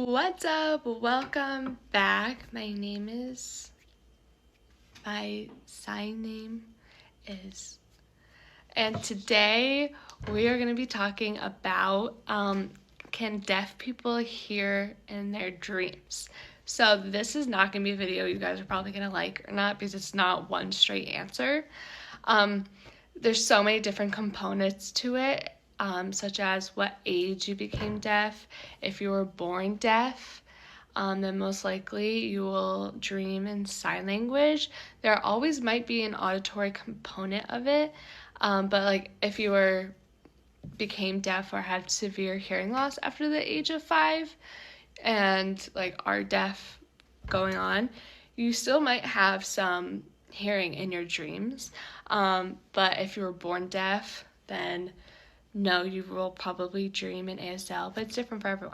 What's up? Welcome back. My sign name is, and today we are going to be talking about can deaf people hear in their dreams? So this is not going to be a video you guys are probably going to like or not because it's not one straight answer. There's so many different components to it, such as what age you became deaf. If you were born deaf, then most likely you will dream in sign language. There always might be an auditory component of it, but like if you became deaf or had severe hearing loss after the age of 5 and like are deaf going on, you still might have some hearing in your dreams. But if you were born deaf, then no, you will probably dream in ASL, but it's different for everyone.